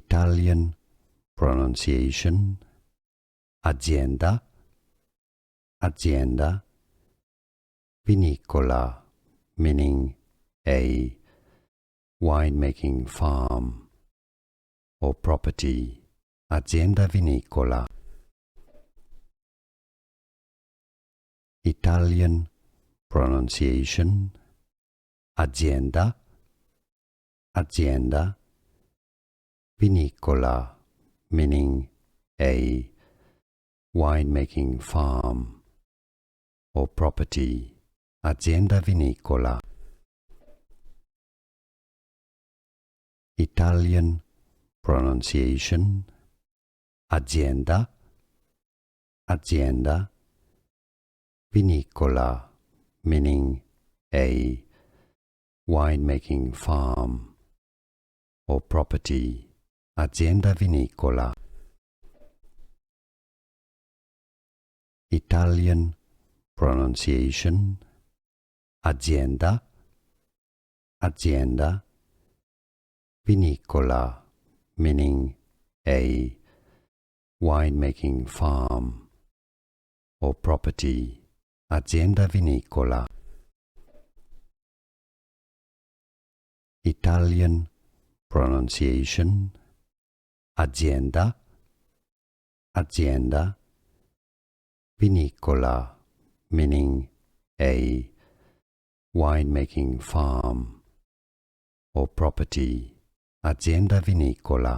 Italian pronunciation, azienda, azienda, vinicola, meaning a winemaking farm or property, azienda vinicola. Italian pronunciation, azienda, azienda, vinicola, meaning a winemaking farm or property, azienda vinicola. Italian pronunciation, azienda, azienda, vinicola, meaning a winemaking farm or property, azienda vinicola. Italian pronunciation, azienda, azienda, vinicola, meaning a winemaking farm or property, azienda vinicola. Italian pronunciation, azienda, azienda, vinicola, meaning a winemaking farm or property, azienda vinicola.